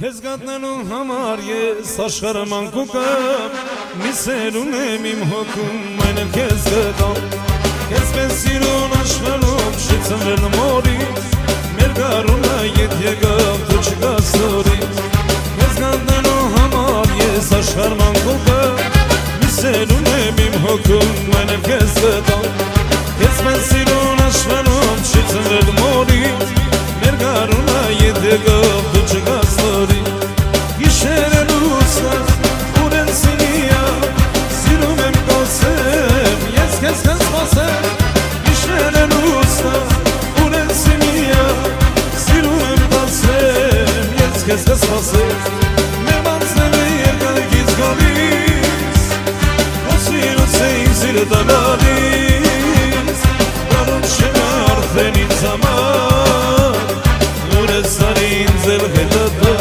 Ես գատնելու համար ես աշխարհը մանկուկամ Մի սեր ունեմ իմ հոգում այն էլ քեզ գտամ Քեզ պես սիրուն աշխարհում չի ծնվել մորից Մեր գարունը ետ եկավ դու չգաս նորից Ես գատնելու համար ես աշխարհը մանկուկամ Մի սեր ունեմ իմ հոգում այն էլ քեզ գտամ Քեզ պես սիրուն աշխարհում չի ծնվել մորից Մեր գարունը ետ եկավ դու չգաս նորից Գիշերը լուսնա, ուրեն սինիա, սիրում եմ կոսեմ, ես քեզ կսպասեմ Գիշերը լուսնա, ուրեն սինիա, սիրում եմ կոսեմ, ես քեզ կսպասեմ Մեմ անցնեմ է երկայքից գալիս, ու սիրուց է իմ սիրտը լալիս Բարուն շենա արդեն ինձ համար, ուր է սար ինձ էլ հետը դա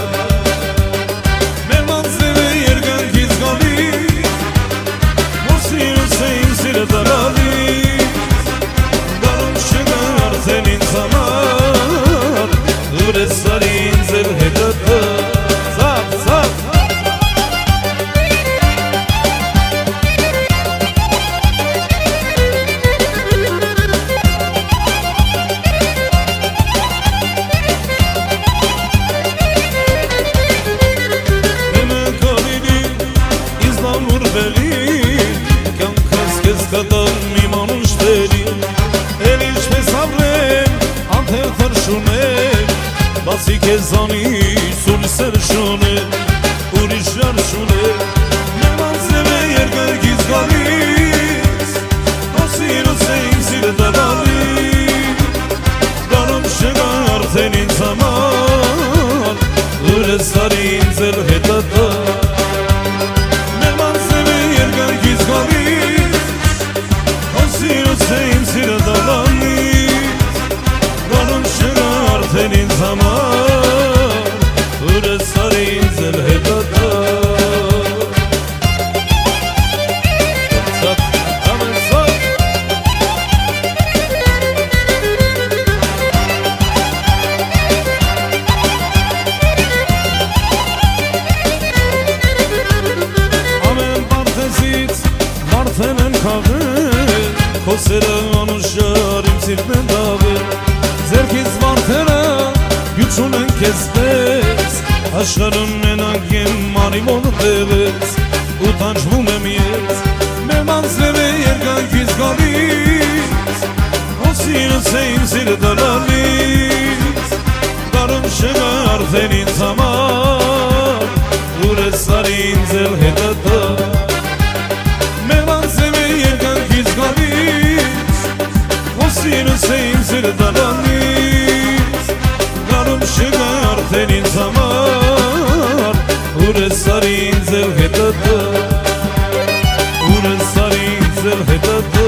Բացի քեզանից ուրիշ շունե, ուրիշ ժար շունե Մեմ անձև է երկայքից գալիս, ու սիրուց է իմ սիրտը լալիս Գանում չկա արդեն ինձ համար, ուր է սար ինձ էլ հետը դա Մեմ անձև է երկայքից գալիս, ու սիրուց է իմ սիրտը լալիս Գանում չկա արդեն ինձ համար, ուր է սար ինձ էլ հետը դա Ամեն պարթեսից մարդեն են քաղել, քո սերը անուշար իմ սիրտն են դավել Ձերքից մարդերը յուչուն են քեզ պես Աշխարհում մենակ եմ անիմոն տեղես Ու տանջվում եմ ես Մեմ անձև է երկայքից գալիս Ու սիրուց է իմ սիրտը լալիս Գարում չկա արդեն ինձ համար Ուր է սար ինձ էլ հետը դա Մեմ անձև է երկայքից գալիս Ու սիրուց է իմ սիրտը լալիս Գարում չկա արդեն ինձ համար Ուր է սար ինձ էլ հետը դա Ուր է սար ինձ էլ հետը դա